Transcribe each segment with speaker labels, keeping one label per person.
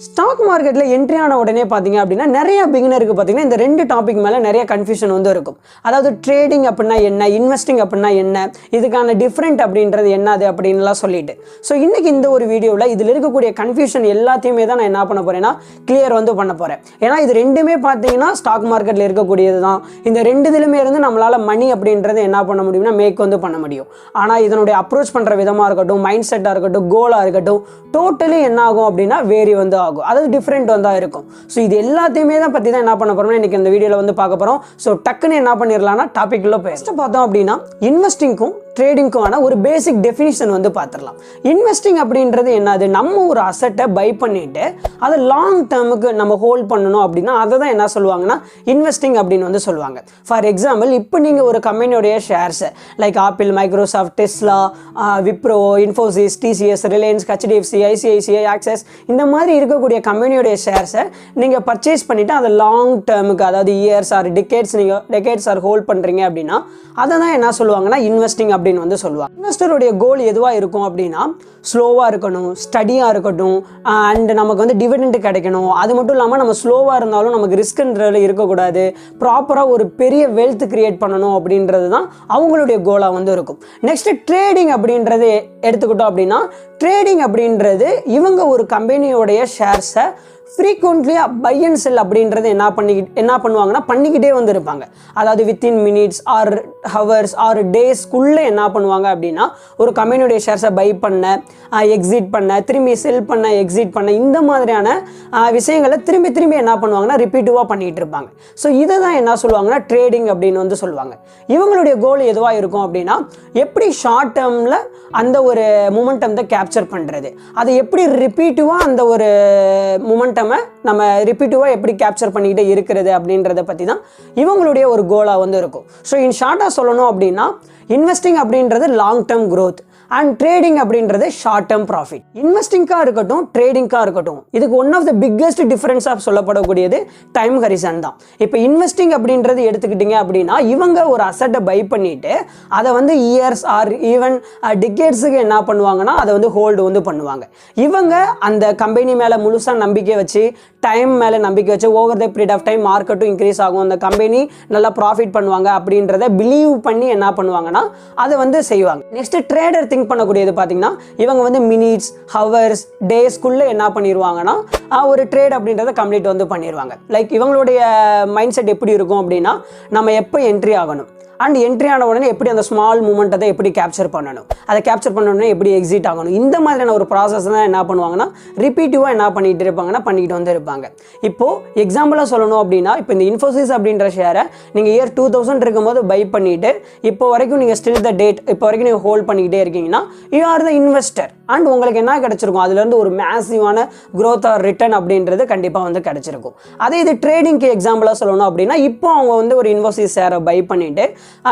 Speaker 1: Stock மார்க்கெட்ல entry ஆன உடனே பார்த்தீங்க அப்படின்னா நிறைய பிகினருக்கு பார்த்தீங்கன்னா இந்த ரெண்டு டாபிக் மேலே நிறைய கன்ஃபியூஷன் வந்து இருக்கும். அதாவது ட்ரேடிங் அப்படின்னா என்ன, இன்வெஸ்டிங் அப்படின்னா என்ன, இதுக்கான டிஃப்ரெண்ட் அப்படின்றது என்னது அப்படின்லாம் சொல்லிட்டு. ஸோ இன்னைக்கு இந்த ஒரு வீடியோவில் இதில் இருக்கக்கூடிய கன்ஃபியூஷன் எல்லாத்தையுமே தான் நான் என்ன பண்ண போறேன்னா கிளியர் வந்து பண்ண போறேன். ஏன்னா இது ரெண்டுமே பார்த்தீங்கன்னா ஸ்டாக் மார்க்கெட்டில் இருக்கக்கூடியது தான். இந்த ரெண்டு இதுலையுமே இருந்து நம்மளால மணி அப்படின்றது என்ன பண்ண முடியும்னா மேக் வந்து பண்ண முடியும். ஆனால் இதனுடைய அப்ரோச் பண்ணுற விதமாக இருக்கட்டும், மைண்ட் செட்டாக இருக்கட்டும், கோலாக இருக்கட்டும், டோட்டலி என்ன ஆகும் அப்படின்னா வேரி வந்து ஆகும். அதாவது டிஃப்ரெண்ட் வந்து இருக்கும். ஸோ இது எல்லாத்தையுமே தான் பற்றி தான் என்ன பண்ண போறோம்னா இன்னைக்கு இந்த வீடியோவில் வந்து பார்க்க போகிறோம். ஸோ டக்குன்னு என்ன பண்ணிடலாம்னா டாபிக்ல போய் ஃபர்ஸ்ட் பார்த்தோம் அப்படின்னா இன்வெஸ்டிங்க்கும் ட்ரேடிங்க்கான ஒரு பேசிக் டெஃபினிஷன் வந்து பார்த்துடலாம். இன்வெஸ்டிங் அப்படின்றது என்னது, நம்ம ஒரு அசட்டை பை பண்ணிட்டு அதை லாங் டேர்முக்கு நம்ம ஹோல்ட் பண்ணணும் அப்படின்னா அதை தான் என்ன சொல்லுவாங்கன்னா இன்வெஸ்டிங் அப்படின்னு வந்து சொல்லுவாங்க. ஃபார் எக்ஸாம்பிள் இப்போ நீங்கள் ஒரு கம்பெனியோடைய ஷேர்ஸை like Apple, Microsoft, Tesla, Wipro, Infosys, TCS, Reliance, HDFC, ICICI, Axis இந்த மாதிரி இருக்கக்கூடிய கம்பெனியோடைய ஷேர்ஸை நீங்கள் பர்ச்சேஸ் பண்ணிவிட்டு அதை லாங் டேர்முக்கு அதாவது years or decades or hold பண்ணுறீங்க அப்படின்னா அதை தான் என்ன சொல்லுவாங்கன்னா இன்வெஸ்டிங் அப்படின்னு வந்து சொல்லுவாங்க. இன்வெஸ்டருடைய கோல் எதுவாக இருக்கும் அப்படின்னா ஸ்லோவாக இருக்கணும், ஸ்டடியாக இருக்கட்டும், அண்ட் நமக்கு வந்து டிவிடெண்ட் கிடைக்கணும். அது மட்டும் இல்லாமல் நம்ம ஸ்லோவாக இருந்தாலும் நமக்கு ரிஸ்க்ன்றது இருக்கக்கூடாது, ப்ராப்பராக ஒரு பெரிய வெல்த் கிரியேட் பண்ணணும் அப்படின்றது தான் அவங்களுடைய கோலாக வந்து இருக்கும். நெக்ஸ்ட் ட்ரேடிங் அப்படின்றது எடுத்துக்கிட்டோம் அப்படின்னா ட்ரேடிங் அப்படின்றது இவங்க ஒரு கம்பெனியோடைய ஷேர்ஸை ஃப்ரீக்வெண்ட்லியாக பை அண்ட் செல் அப்படின்றது என்ன பண்ணுவாங்கன்னா பண்ணிக்கிட்டே வந்து இருப்பாங்க. அதாவது within minutes R hours or டேஸ்க்குள்ளே என்ன பண்ணுவாங்க அப்படின்னா ஒரு கம்பெனியுடைய ஷேர்ஸை பை பண்ண, எக்ஸிட் பண்ண, திரும்பி செல் பண்ண, எக்ஸிட் பண்ண, இந்த மாதிரியான விஷயங்களை திரும்பி என்ன பண்ணுவாங்கன்னா ரிப்பீட்டிவாக பண்ணிகிட்டு இருப்பாங்க. ஸோ இதை தான் என்ன சொல்லுவாங்கன்னா ட்ரேடிங் அப்படின்னு வந்து சொல்லுவாங்க. இவங்களுடைய கோல் எதுவாக இருக்கும் அப்படின்னா எப்படி ஷார்ட் டேர்மில் அந்த ஒரு மொமெண்டம் தான் கேப்சர் பண்ணுறது, அதை எப்படி ரிப்பீட்டிவாக அந்த ஒரு மொமெண்டம் நம்ம ரிப்பீட்டிவாக எப்படி கேப்சர் பண்ணிக்கிட்டே இருக்கிறது அப்படின்றத பற்றி தான் இவங்களுடைய ஒரு கோலாக வந்து இருக்கும். ஸோ இன் ஷார்ட்டாக சொல்லணும் அப்படின்னா இன்வெஸ்டிங் அப்படின்றது long term growth and trading அப்படின்றது ஷார்ட் டேர்ம் ப்ராஃபிட். இன்வெஸ்டிங்காக இருக்கட்டும், ட்ரேடிங்காக இருக்கட்டும், இதுக்கு one of the biggest difference of சொல்லப்படக்கூடியது டைம் ஹரிசன் தான். இப்போ இன்வெஸ்டிங் அப்படின்றது எடுத்துக்கிட்டிங்க அப்படின்னா இவங்க ஒரு அசட்டை பை பண்ணிட்டு அதை வந்து இயர்ஸ் ஆர் ஈவன் டிகேட்ஸுக்கு என்ன பண்ணுவாங்கன்னா அதை வந்து ஹோல்டு வந்து பண்ணுவாங்க. இவங்க அந்த கம்பெனி மேலே முழுசாக நம்பிக்கை வச்சு, டைம் மேலே நம்பிக்கை வச்சு, over the period of time மார்க்கெட்டும் இன்க்ரீஸ் ஆகும், அந்த கம்பெனி நல்லா ப்ராஃபிட் பண்ணுவாங்க அப்படின்றத பிலீவ் பண்ணி என்ன பண்ணுவாங்கன்னா அதை வந்து செய்வாங்க. நெக்ஸ்ட் ட்ரேடர் திங்க் பண்ணக்கூடியது பார்த்தீங்கன்னா இவங்க வந்து மினிட்ஸ், ஹவர்ஸ், டேஸ்க்குள்ளே என்ன பண்ணிடுவாங்கன்னா ஒரு ட்ரேட் அப்படின்றத கம்ப்ளீட் வந்து பண்ணிடுவாங்க. லைக் இவங்களுடைய மைண்ட் செட் எப்படி இருக்கும் அப்படின்னா நம்ம எப்போ என்ட்ரி ஆகணும் அண்ட் என்ட்ரி ஆன உடனே எப்படி அந்த ஸ்மால் மூமெண்ட்டை எப்படி கேப்சர் பண்ணணும், அதை கேப்சர் பண்ணணும்னா எப்படி எக்ஸிட் ஆகணும், இந்த மாதிரியான ஒரு ப்ராசஸ் தான் என்ன பண்ணுவாங்கன்னா ரிப்பீட்டிவாக என்ன பண்ணிட்டு இருப்பாங்கன்னா பண்ணிக்கிட்டு வந்து இருப்பாங்க. இப்போது எக்ஸாம்பிளாக சொல்லணும் அப்படின்னா இப்போ இந்த இன்ஃபோசிஸ் அப்படின்ற ஷேரை நீங்கள் இயர் 2000 இருக்கும்போது பை பண்ணிவிட்டு இப்போ வரைக்கும் நீங்கள் ஸ்டில் த டேட் இப்போ வரைக்கும் நீங்கள் ஹோல்ட் பண்ணிக்கிட்டே இருக்கீங்கன்னா you are the investor and உங்களுக்கு என்ன கிடச்சிருக்கும், அதுலேருந்து ஒரு மேசிவான growth ஆர் ரிட்டர்ன் அப்படின்றது கண்டிப்பாக வந்து கிடச்சிருக்கும். அதே இது ட்ரேடிங்க்கு எக்ஸாம்பிளாக சொல்லணும் அப்படின்னா இப்போ அவங்க வந்து ஒரு இன்ஃபோசிஸ் ஷேரை பை பண்ணிவிட்டு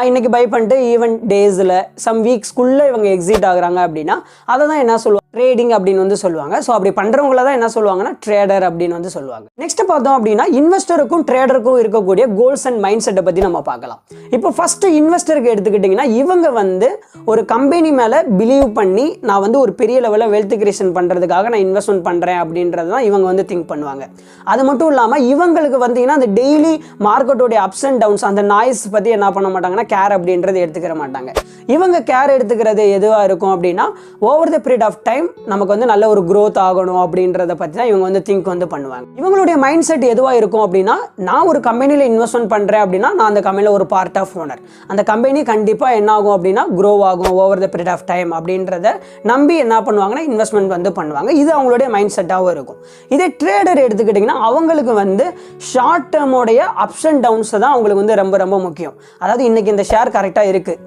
Speaker 1: இன்னைக்கு பை பண்ணிட்டு ஈவன் டேஸில் சம் வீக்ஸ்க்குள்ளே இவங்க எக்ஸிட் ஆகுறாங்க அப்படின்னா அதை தான் என்ன சொல்லுவாங்க ட்ரேடிங் அப்படின்னு வந்து சொல்லுவாங்க. ஸோ அப்படி பண்ணுறவங்கள தான் என்ன சொல்லுவாங்கன்னா ட்ரேடர் அப்படின்னு வந்து சொல்லுவாங்க. நெக்ஸ்ட் பார்த்தோம் அப்படின்னா இன்வெஸ்டருக்கும் ட்ரேடருக்கும் இருக்கக்கூடிய கோல்ஸ் அண்ட் மைண்ட் செட்டை பற்றி நம்ம பார்க்கலாம். இப்போ ஃபர்ஸ்ட் இன்வெஸ்டருக்கு எடுத்துக்கிட்டிங்கன்னா இவங்க வந்து ஒரு கம்பெனி மேலே பிலீவ் பண்ணி நான் வந்து ஒரு பெரிய லெவலில் வெல்த் கிரியேஷன் பண்ணுறதுக்காக நான் இன்வெஸ்ட்மெண்ட் பண்ணுறேன் அப்படின்றது தான் இவங்க வந்து திங்க் பண்ணுவாங்க. அது மட்டும் இல்லாமல் இவங்களுக்கு வந்தீங்கன்னா அந்த டெய்லி மார்க்கெட்டோடைய அப்ஸ் அண்ட் டவுன்ஸ் அந்த நாய்ஸ் பற்றி என்ன பண்ண மாட்டாங்கன்னா கேர் அப்படின்றது எடுத்துக்கிற மாட்டாங்க. இவங்க கேர் எடுத்துக்கிறது எதுவாக இருக்கும் அப்படின்னா over the period of time நமக்கு வந்து நல்ல ஒரு growth ஆகணும் அப்படின்றத பற்றி தான் இவங்க வந்து திங்க் வந்து பண்ணுவாங்க. இவங்களுடைய மைண்ட் செட் எதுவாக இருக்கும் அப்படின்னா நான் ஒரு கம்பெனியில் இன்வெஸ்ட்மெண்ட் பண்ணுறேன் அப்படின்னா நான் அந்த கம்பெனியில் ஒரு பார்ட் ஆஃப் ஓனர், அந்த கம்பெனி கண்டிப்பாக என்ன ஆகும் அப்படின்னா க்ரோ ஆகும் over the period of time அப்படின்றத நம்பி என்ன பண்ணுவாங்கன்னா இன்வெஸ்ட்மெண்ட் வந்து பண்ணுவாங்க. இது அவங்களுடைய மைண்ட் செட்டாகவும் இருக்கும். இதே ட்ரேடர் எடுத்துக்கிட்டிங்கன்னா அவங்களுக்கு வந்து ஷார்ட் டேர்மோடைய அப்ஸ் அண்ட் டவுன்ஸை தான் அவங்களுக்கு வந்து ரொம்ப ரொம்ப முக்கியம். அதாவது இன்னைக்கு இந்த ஷேர் கரெக்டாக இருக்குது,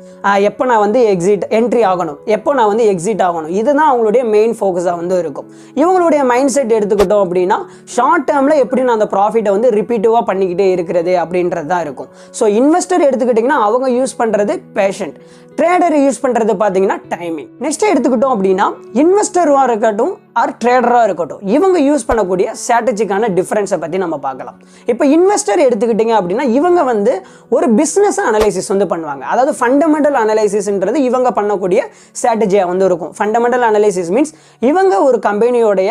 Speaker 1: எப்போ நான் வந்து என்ட்ரி ஆகணும், எப்போ நான் வந்து எக்ஸிட் ஆகணும், இதுதான் அவங்களுடைய மெயின் ஃபோக்கஸாக வந்து இருக்கும். இவங்களுடைய மைண்ட் செட் எடுத்துக்கிட்டோம் அப்படின்னா ஷார்ட் டேர்மில் எப்படி நான் அந்த ப்ராஃபிட்டை வந்து ரிப்பீட்டிவாக பண்ணிக்கிட்டே இருக்கிறது அப்படின்றது தான் இருக்கும். ஸோ இன்வெஸ்டர் எடுத்துக்கிட்டிங்கன்னா அவங்க யூஸ் பண்ணுறது பேஷண்ட், ட்ரேடர் யூஸ் பண்ணுறது பார்த்தீங்கன்னா டைமிங். நெக்ஸ்ட் எடுத்துக்கிட்டோம் அப்படின்னா இன்வெஸ்டராக இருக்கட்டும் ஆர் ட்ரேடராக இருக்கட்டும், இவங்க யூஸ் பண்ணக்கூடிய ஸ்ட்ராட்டஜிக்கான டிஃப்ரென்ஸை பற்றி நம்ம பார்க்கலாம். இப்போ இன்வெஸ்டர் எடுத்துக்கிட்டிங்க அப்படின்னா இவங்க வந்து ஒரு பிஸ்னஸ் அனலைசிஸ் வந்து பண்ணுவாங்க. அதாவது ஃபண்டமெண்டல் அனலைசிஸ்ன்றது இவங்க பண்ணக்கூடிய ஸ்ட்ராட்டஜியாக வந்து இருக்கும். ஃபண்டமெண்டல் அனலைசிஸ் மீன்ஸ் இவங்க ஒரு கம்பெனியோடைய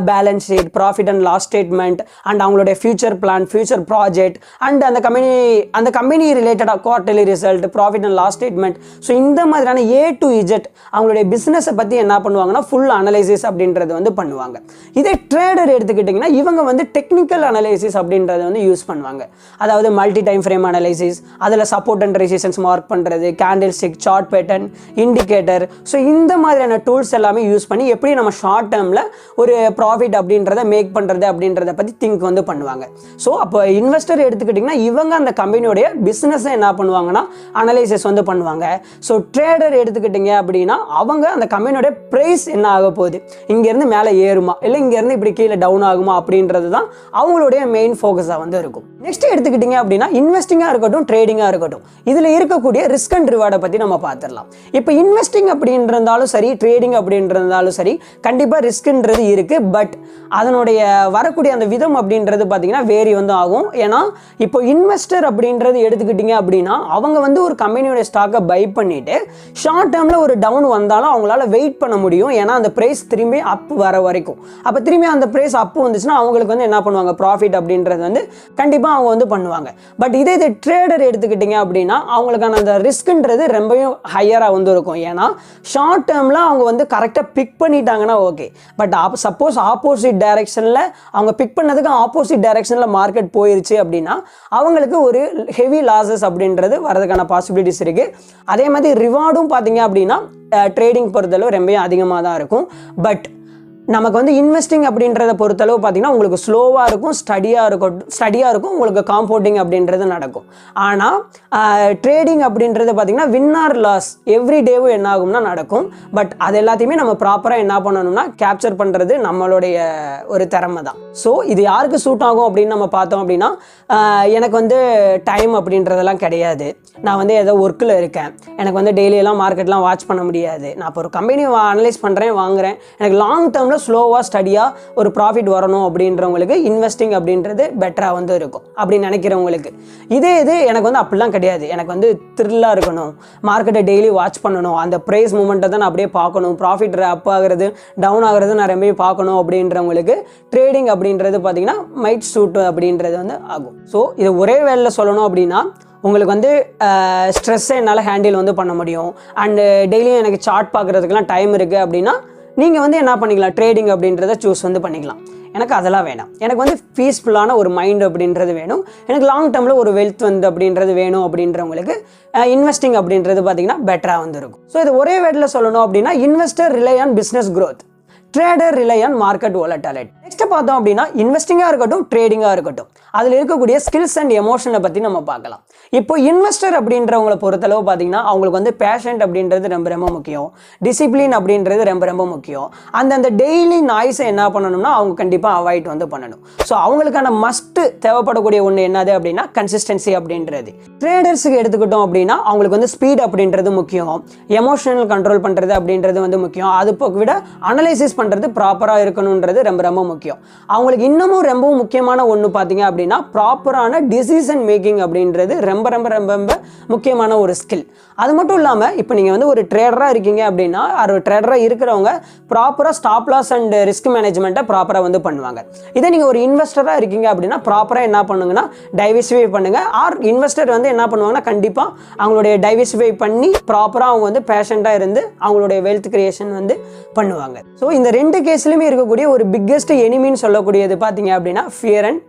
Speaker 1: balance sheet, profit and loss statement and அவங்களுடைய future plan, future project and அந்த கம்பெனி ரிலேட்டடாக quarterly result, profit and loss statement, so இந்த மாதிரியான A to Z அவங்களுடைய பிஸ்னஸை பற்றி என்ன பண்ணுவாங்கன்னா ஃபுல் அனலைசிஸ் அப்படின்றது வந்து பண்ணுவாங்க. இதே ட்ரேடர் எடுத்துக்கிட்டிங்கன்னா இவங்க வந்து டெக்னிக்கல் அனலைசிஸ் அப்படின்றத வந்து யூஸ் பண்ணுவாங்க. அதாவது மல்டி டைம் ஃப்ரேம் அனலைசிஸ், அதில் சப்போர்ட் அண்ட் ரெசிஸ்டன்ஸ் மார்க் பண்ணுறது, candle stick, chart pattern, indicator, so இந்த மாதிரியான டூல்ஸ் எல்லாமே யூஸ் பண்ணி எப்படி நம்ம ஷார்ட் டேர்மில் ஒரு ப்ராஃபிட் அப்படின்றத மேக் பண்ணுறது அப்படின்றத பற்றி திங்க் வந்து பண்ணுவாங்க. ஸோ அப்போ இன்வெஸ்டர் எடுத்துக்கிட்டிங்கன்னா இவங்க அந்த கம்பெனியோடைய பிஸ்னஸை என்ன பண்ணுவாங்கன்னா அனலைசிஸ் வந்து பண்ணுவாங்க. ஸோ ட்ரேடர் எடுத்துக்கிட்டிங்க அப்படின்னா அவங்க அந்த கம்பெனியோட ப்ரைஸ் என்ன ஆக போகுது, இங்கேருந்து மேலே ஏறுமா இல்லை இங்கேருந்து இப்படி கீழே டவுன் ஆகுமா அப்படின்றது தான் அவங்களுடைய மெயின் ஃபோக்கஸாக வந்து இருக்கும். நெக்ஸ்ட் எடுத்துக்கிட்டிங்க அப்படின்னா இன்வெஸ்டிங்காக இருக்கட்டும், ட்ரேடிங்காக இருக்கட்டும், இதில் இருக்கக்கூடிய ரிஸ்க் அண்ட் ரிவார்டை பற்றி நம்ம பார்த்துடலாம். இப்போ இன்வெஸ்டிங் அப்படின்றதாலும் சரி, ட்ரேடிங் அப்படின்றதாலும் சரி, கண்டிப்பாக ரிஸ்க்ன்றது இருக்குது. பட் அதனுடைய வரக்கூடிய அந்த விதம் அப்படின்றது பார்த்தீங்கன்னா வேரி வந்து ஆகும். ஏன்னா இப்போ இன்வெஸ்டர் அப்படின்றது எடுத்துக்கிட்டிங்க அப்படின்னா அவங்க வந்து ஒரு கம்பெனியோட ஸ்டாக்கை பை பண்ணிவிட்டு ஷார்ட் டேர்மில் ஒரு டவுன் வந்தாலும் அவங்களால வெயிட் பண்ண முடியும். ஏன்னா அந்த ப்ரைஸ் திரும்பி அப் வர வரைக்கும். அப்போ திரும்பி அந்த ப்ரைஸ் அப் வந்துச்சுன்னா அவங்களுக்கு வந்து என்ன பண்ணுவாங்க, ப்ராஃபிட் அப்படின்றது வந்து கண்டிப்பாக அவங்க வந்து பண்ணுவாங்க. பட் இதே ட்ரேடர் எடுத்துக்கிட்டிங்க அப்படின்னா அவங்களுக்கான அந்த ரிஸ்க்ன்றது ரொம்பவும் ஹையராக வந்து இருக்கும். ஏன்னா ஷார்ட் டேர்மில் அவங்க வந்து கரெக்டாக பிக் பண்ணிட்டாங்கன்னா ஓகே. பட் சப்போஸ் ஆப்போசிட் டைரக்ஷனில் அவங்க பிக் பண்ணதுக்கு ஆப்போசிட் டைரக்ஷனில் மார்க்கெட் போயிருச்சு அப்படின்னா அவங்களுக்கு ஒரு ஹெவி லாஸஸ் அப்படின்றது வரதுக்கான பாசிபிலிட்டிஸ் இருக்குது. அதே மாதிரி ரிவார்டும் பார்த்தீங்க அப்படின்னா ட்ரேடிங் பொறுத்தளவு ரொம்ப அதிகமாக தான் இருக்கும். பட் நமக்கு வந்து இன்வெஸ்டிங் அப்படின்றத பொறுத்தளவு பார்த்தீங்கன்னா உங்களுக்கு ஸ்லோவாக இருக்கும், ஸ்டடியாக இருக்கும், உங்களுக்கு காம்பவுண்டிங் அப்படின்றது நடக்கும். ஆனால் ட்ரேடிங் அப்படின்றது பார்த்தீங்கன்னா வின் ஆர் லாஸ் எவ்ரி டேவும் என்ன ஆகும்னா நடக்கும். பட் அது எல்லாத்தையுமே நம்ம ப்ராப்பராக என்ன பண்ணணும்னா கேப்சர் பண்ணுறது நம்மளுடைய ஒரு திறமை தான். ஸோ இது யாருக்கு சூட் ஆகும் அப்படின்னு நம்ம பார்த்தோம் அப்படின்னா எனக்கு வந்து டைம் அப்படின்றதெல்லாம் கிடையாது, நான் வந்து ஏதோ ஒர்க்கில் இருக்கேன், எனக்கு வந்து டெய்லியெல்லாம் மார்க்கெட்லாம் வாட்ச் பண்ண முடியாது, நான் இப்போ ஒரு கம்பெனி அனலைஸ் பண்ணுறேன், வாங்குறேன், எனக்கு லாங் டேர்மில் ஸ்லோவாக ஸ்டடியாக ஒரு ப்ராஃபிட் வரணும் அப்படின்றவங்களுக்கு இன்வெஸ்டிங் அப்படின்றது பெட்டராக வந்து இருக்கும் அப்படின்னு நினைக்கிறவங்களுக்கு. இது எனக்கு வந்து அப்படிலாம் கிடையாது, எனக்கு வந்து த்ரில்லாக இருக்கணும், மார்க்கெட்டை டெய்லி வாட்ச் பண்ணணும், அந்த ப்ரைஸ் மூமெண்ட்டை தான் நான் அப்படியே பார்க்கணும், ப்ராஃபிட் அப் ஆகிறது டவுன் ஆகிறது நான் ரொம்ப பார்க்கணும் அப்படின்றவங்களுக்கு ட்ரேடிங் அப்படின்றது பார்த்தீங்கன்னா மைட் சூட் அப்படின்றது வந்து ஆகும். ஸோ இது ஒரே வேலையில் சொல்லணும் அப்படின்னா உங்களுக்கு வந்து ஸ்ட்ரெஸ்ஸை என்னால் ஹேண்டில் வந்து பண்ண முடியும். அண்டு டெய்லியும் எனக்கு சார்ட் பார்க்குறதுக்கெலாம் டைம் இருக்குது அப்படின்னா நீங்கள் வந்து என்ன பண்ணிக்கலாம், ட்ரேடிங் அப்படின்றத சூஸ் வந்து பண்ணிக்கலாம். எனக்கு அதெல்லாம் வேணாம், எனக்கு வந்து பீஸ்ஃபுல்லான ஒரு மைண்ட் அப்படின்றது வேணும், எனக்கு லாங் டேர்மில் ஒரு வெல்த் வந்து அப்படின்றது வேணும் அப்படின்றவங்களுக்கு இன்வெஸ்டிங் அப்படின்றது பார்த்தீங்கன்னா பெட்டராக வந்து இருக்கும். ஸோ இது ஒரே வேர்டில் சொல்லணும் அப்படின்னா investor rely on business growth, trader rely on market volatility. Next பார்த்தோம் அப்படின்னா இன்வெஸ்டிங்காக இருக்கட்டும், ட்ரேடிங்காக இருக்கட்டும், அதில் இருக்கக்கூடிய ஸ்கில்ஸ் அண்ட் எமோஷனை பற்றி நம்ம பார்க்கலாம். இப்போ இன்வெஸ்டர் அப்படின்றவங்களை பொறுத்தளவு பார்த்தீங்கன்னா அவங்களுக்கு வந்து பேஷண்ட் அப்படின்றது ரொம்ப ரொம்ப முக்கியம், டிசிப்ளின் அப்படின்றது ரொம்ப ரொம்ப முக்கியம். அந்த டெய்லி நாய்ஸை என்ன பண்ணணும்னா அவங்க கண்டிப்பாக அவாய்ட் வந்து பண்ணணும். ஸோ அவங்களுக்கான மஸ்ட்டு தேவைப்படக்கூடிய ஒன்று என்னது அப்படின்னா கன்சிஸ்டன்சி அப்படின்றது. ட்ரேடர்ஸுக்கு எடுத்துக்கிட்டோம் அப்படின்னா அவங்களுக்கு வந்து ஸ்பீட் அப்படின்றது முக்கியம், எமோஷனல் கண்ட்ரோல் பண்ணுறது அப்படின்றது வந்து முக்கியம், அது விட அனலைசிஸ் பண்ணுறது ப்ராப்பராக இருக்கணுன்றது ரொம்ப ரொம்ப முக்கியம். அவங்களுக்கு இன்னமும் ரொம்பவும் முக்கியமான ஒன்று பார்த்தீங்க அப்படின்னா ப்ராப்பரான டிசிஷன் மேக்கிங் அப்படின்றது ரொம்ப ரொம்ப ரொம்ப ரொம்ப முக்கியமான ஒரு ஸ்கில். அது மட்டும் இல்லாமல் இப்போ நீங்கள் வந்து ஒரு ட்ரேடராக இருக்கீங்க அப்படின்னா ஒரு ட்ரேடராக இருக்கிறவங்க ப்ராப்பராக ஸ்டாப் லாஸ் அண்ட் ரிஸ்க் மேனேஜ்மெண்ட்டை ப்ராப்பராக வந்து பண்ணுவாங்க. இதே நீங்கள் ஒரு இன்வெஸ்டராக இருக்கீங்க அப்படின்னா ப்ராப்பராக என்ன பண்ணுங்கன்னா டைவர்சிஃபை பண்ணுங்கள். ஆர் இன்வெஸ்டர் வந்து என்ன பண்ணுவாங்கன்னா கண்டிப்பாக அவங்களுடைய டைவர்சிஃபை பண்ணி ப்ராப்பராக அவங்க வந்து பேஷண்ட்டாக இருந்து அவங்களுடைய வெல்த் கிரியேஷன் வந்து பண்ணுவாங்க. ஸோ இந்த ரெண்டு கேஸ்லையுமே இருக்கக்கூடிய ஒரு பிக்கெஸ்ட் எனிமின்னு சொல்லக்கூடியது பார்த்தீங்க அப்படின்னா ஃபியர் அண்ட்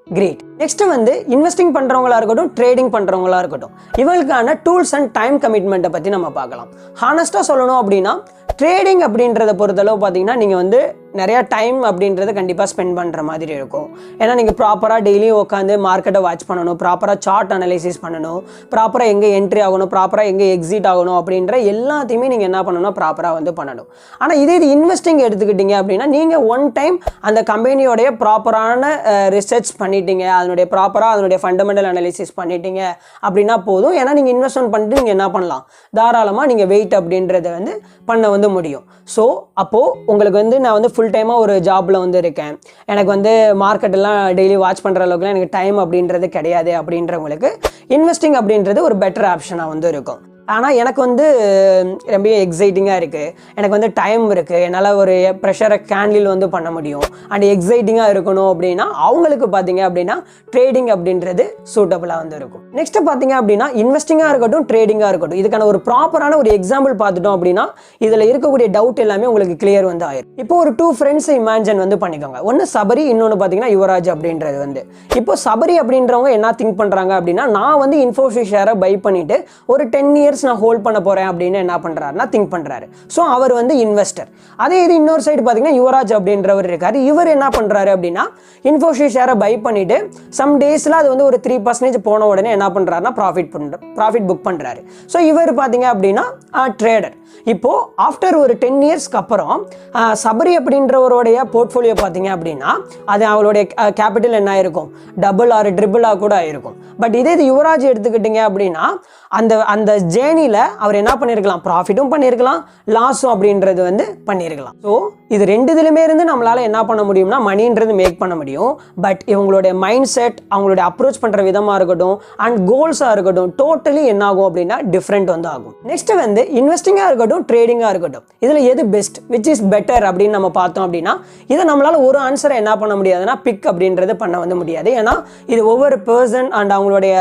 Speaker 1: கிரேட். நெக்ஸ்ட் வந்து இன்வெஸ்டிங் பண்ணுறவங்களா இருக்கட்டும், ட்ரேடிங் பண்ணுறவங்களா இருக்கட்டும், இவங்களுக்கான டூல்ஸ் அண்ட் டைம் கமிட்மெண்ட்டை பற்றி நம்ம பார்க்கலாம். ஹானஸ்ட்டாக சொல்லணும் அப்படின்னா ட்ரேடிங் அப்படின்றத பொறுத்தளவு பார்த்தீங்கன்னா நீங்கள் வந்து நிறையா டைம் அப்படின்றத கண்டிப்பாக ஸ்பெண்ட் பண்ணுற மாதிரி இருக்கும். ஏன்னா நீங்கள் ப்ராப்பராக டெய்லியும் உட்காந்து மார்க்கெட்டை வாட்ச் பண்ணணும், ப்ராப்பராக சார்ட் அனலைசிஸ் பண்ணணும், ப்ராப்பராக எங்கே என்ட்ரி ஆகணும், ப்ராப்பராக எங்கே எக்ஸிட் ஆகணும் அப்படின்ற எல்லாத்தையுமே நீங்கள் என்ன பண்ணணும்னா ப்ராப்பராக வந்து பண்ணணும். ஆனால் இது இன்வெஸ்டிங் எடுத்துக்கிட்டீங்க அப்படின்னா நீங்கள் ஒன் டைம் அந்த கம்பெனியோடைய ப்ராப்பரான ரிசர்ச் பண்ணிட்டீங்க, அதனுடைய ப்ராப்பராக அதனுடைய ஃபண்டமெண்டல் அனலைசிஸ் பண்ணிட்டீங்க அப்படின்னா போதும். ஏன்னா நீங்கள் இன்வெஸ்ட்மெண்ட் பண்ணிட்டு நீங்கள் என்ன பண்ணலாம், தாராளமாக நீங்கள் வெயிட் அப்படின்றத வந்து பண்ண வந்து முடியும். ஸோ அப்போது உங்களுக்கு வந்து நான் வந்து ஃபுல் டைமாக ஒரு ஜாபில் வந்து இருக்கேன், எனக்கு வந்து மார்க்கெட்டெல்லாம் டெய்லி வாட்ச் பண்ணுற அளவுக்குலாம் எனக்கு டைம் அப்படின்றது கிடையாது அப்படின்றவங்களுக்கு இன்வெஸ்டிங் அப்படின்றது ஒரு பெட்டர் ஆப்ஷனாக வந்து இருக்கும். ஆனால் எனக்கு வந்து ரொம்ப எக்ஸைட்டிங்காக இருக்குது, எனக்கு வந்து டைம் இருக்குது, என்னால் ஒரு ப்ரெஷரை கேண்டில் வந்து பண்ண முடியும் அண்ட் எக்ஸைட்டிங்காக இருக்கணும் அப்படின்னா அவங்களுக்கு பார்த்தீங்க அப்படின்னா ட்ரேடிங் அப்படின்றது சூட்டபுளாக வந்து இருக்கும். நெக்ஸ்ட்டு பார்த்தீங்க அப்படின்னா இன்வெஸ்டிங்காக இருக்கட்டும் ட்ரேடிங்காக இருக்கட்டும், இதுக்கான ஒரு ப்ராப்பரான ஒரு எக்ஸாம்பிள் பார்த்துட்டோம் அப்படின்னா இதில் இருக்கக்கூடிய டவுட் எல்லாமே உங்களுக்கு கிளியர் வந்து ஆயிடும். இப்போ ஒரு 2 ஃப்ரெண்ட்ஸை இமேஜின் வந்து பண்ணிக்கோங்க. ஒன்று சபரி, இன்னொன்று பார்த்தீங்கன்னா யுவராஜ் அப்படின்றது வந்து. இப்போ சபரி அப்படின்றவங்க என்ன திங்க் பண்ணுறாங்க அப்படின்னா, நான் வந்து இன்ஃபோசிஸ் ஷேரை பை பண்ணிவிட்டு ஒரு 10 இயர்ஸ் நான் ஹோல்ட் பண்ண போறேன் அப்படின்னு என்ன பண்றாருன்னா திங்க் பண்றாரு. ஸோ அவர் வந்து இன்வெஸ்டர். அதே இது இன்னொரு சைடு பார்த்தீங்கன்னா யுவராஜ் அப்படின்றவர் இருக்காரு. இவர் என்ன பண்றாரு அப்படின்னா இன்ஃபோசிஸ் ஷேரை பை பண்ணிட்டு சம் டேஸ்ல அது வந்து ஒரு 3% போன உடனே என்ன பண்றாருன்னா ப்ராஃபிட் புக் பண்றாரு. ஸோ இவர் பார்த்தீங்க அப்படின்னா ட்ரேடர். இப்போ ஆஃப்டர் ஒரு 10 இயர்ஸ்க்கு அப்புறம் சபரி அப்படின்றவருடைய போர்ட்ஃபோலியோ பார்த்தீங்க அப்படின்னா அது அவருடைய கேபிட்டல் என்ன ஆயிருக்கும், டபுள் ஆர் ட்ரிபிளாக கூட ஆயிருக்கும். பட் இதே இது யுவராஜ் எடுத்துக்கிட்டீங்க அப்படின்னா அந்த ஜேர்னியில் அவர் என்ன பண்ணியிருக்கலாம், ப்ராஃபிட்டும் பண்ணியிருக்கலாம், லாஸும் அப்படின்றது வந்து பண்ணியிருக்கலாம். ஸோ இது ரெண்டு இதுலையுமே இருந்து நம்மளால் என்ன பண்ண முடியும்னா மணின்றது மேக் பண்ண முடியும். பட் இவங்களுடைய மைண்ட் செட், அவங்களுடைய அப்ரோச் பண்ணுற விதமாக இருக்கட்டும் அண்ட் கோல்ஸாக இருக்கட்டும் டோட்டலி என்ன ஆகும் அப்படின்னா டிஃப்ரெண்ட் வந்து ஆகும். நெக்ஸ்ட் வந்து இன்வெஸ்டிங்காக இருக்கட்டும் ட்ரேடிங்காக இருக்கட்டும், இதில் எது பெஸ்ட், விச் இஸ் பெட்டர் அப்படின்னு நம்ம பார்த்தோம் அப்படின்னா இதை நம்மளால் ஒரு ஆன்சரை என்ன பண்ண முடியாதுன்னா பிக் அப்படின்றது பண்ண வந்து முடியாது. ஏன்னா இது ஒவ்வொரு பர்சன் அண்ட் அவங்களுடைய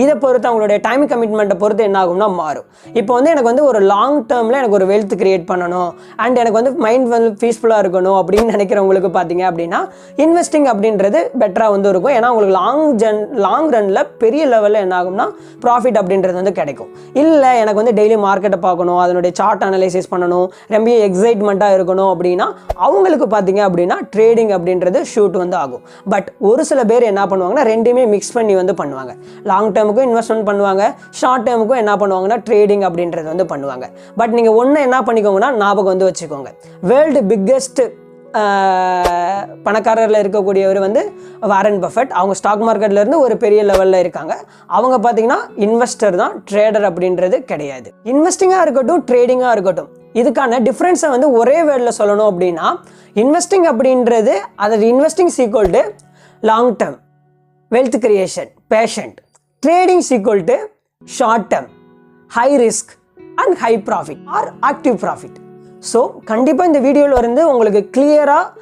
Speaker 1: இதை பொறுத்து அவங்களுடைய டைம் கமிட்மெண்ட்டை பொறுத்து என்ன ஆகும்னா மாறும். இப்போ வந்து எனக்கு வந்து ஒரு லாங் டேர்மில் எனக்கு ஒரு வெல்த் கிரியேட் பண்ணணும் அண்ட் எனக்கு வந்து மைண்ட் வந்து பீஸ்ஃபுல்லாக இருக்கணும் அப்படின்னு நினைக்கிறவங்களுக்கு பார்த்தீங்க அப்படின்னா இன்வெஸ்டிங் அப்படின்றது பெட்டராக வந்து இருக்கும். ஏன்னா உங்களுக்கு லாங் ரன்னில் பெரிய லெவலில் என்ன ஆகும்னா ப்ராஃபிட் அப்படின்றது வந்து கிடைக்கும். இல்லை எனக்கு வந்து டெய்லி மார்க்கெட்டை பார்க்கணும், அதனுடைய சார்ட் அனலைசிஸ் பண்ணணும், ரொம்ப எக்ஸைட்மெண்ட்டாக இருக்கணும் அப்படின்னா அவங்களுக்கு பார்த்தீங்க அப்படின்னா ட்ரேடிங் அப்படின்றது ஷூட் வந்து ஆகும். பட் ஒரு சில பேர் என்ன பண்ணுவாங்கன்னா ரெண்டுமே மிக்ஸ் பண்ணி வந்து பண்ணுவாங்க. லாங் டேர்முக்கும் இன்வெஸ்ட்மெண்ட் பண்ணுவாங்க, ஷார்ட் டேர்முக்கும் என்ன பண்ணுவாங்கன்னா ட்ரேடிங் அப்படின்றது வந்து பண்ணுவாங்க. பட் நீங்கள் ஒன்று என்ன பண்ணிக்கோங்கன்னா ஞாபகம் வந்து வச்சுக்கோங்க, வேர்ல்டு பிக்கெஸ்ட் பணக்காரரில் இருக்கக்கூடியவர் வந்து வாரன் பஃபெட். அவங்க ஸ்டாக் மார்க்கெட்லேருந்து ஒரு பெரிய லெவலில் இருக்காங்க. அவங்க பார்த்தீங்கன்னா இன்வெஸ்டர் தான், ட்ரேடர் அப்படின்றது கிடையாது. இன்வெஸ்டிங்காக இருக்கட்டும் ட்ரேடிங்காக இருக்கட்டும், இதுக்கான டிஃப்ரென்ஸை வந்து ஒரே வேர்டில் சொல்லணும் அப்படின்னா இன்வெஸ்டிங் அப்படின்றது அது investing equal to long term wealth creation patient, trading equal to short term high risk and high profit are active profit. So கண்டிப்பாக இந்த வீடியோவில் இருந்து உங்களுக்கு கிளியராக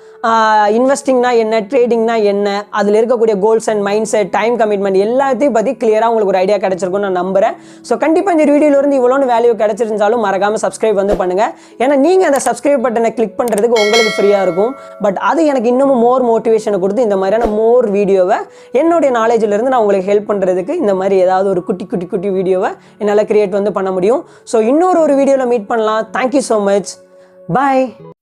Speaker 1: இன்வெஸ்டிங்னா என்ன, ட்ரேடிங்னா என்ன, அதில் இருக்கக்கூடிய goals and mind set, time commitment எல்லாத்தையும் பற்றி கிளியராக உங்களுக்கு ஒரு ஐடியா கிடைச்சிருக்கும்னு நான் நம்புறேன். ஸோ கண்டிப்பாக இந்த வீடியோலேருந்து இவ்வளோன்னு வேல்யூ கிடைச்சிருந்தாலும் மறக்காமல் சப்ஸ்கிரைப் வந்து பண்ணுங்கள். ஏன்னா நீங்கள் அந்த சப்ஸ்கிரைப் பட்டனை கிளிக் பண்ணுறதுக்கு உங்களுக்கு ஃப்ரீயாக இருக்கும். பட் அது எனக்கு இன்னமும் மோர் மோட்டிவேஷனை கொடுத்து இந்த மாதிரியான மோர் வீடியோவை என்னுடைய நாலேஜிலேருந்து நான் உங்களுக்கு ஹெல்ப் பண்ணுறதுக்கு இந்த மாதிரி ஏதாவது ஒரு குட்டி வீடியோவை என்னால் கிரியேட் வந்து பண்ண முடியும். ஸோ இன்னொரு வீடியோவில் மீட் பண்ணலாம். Thank you so much. Bye.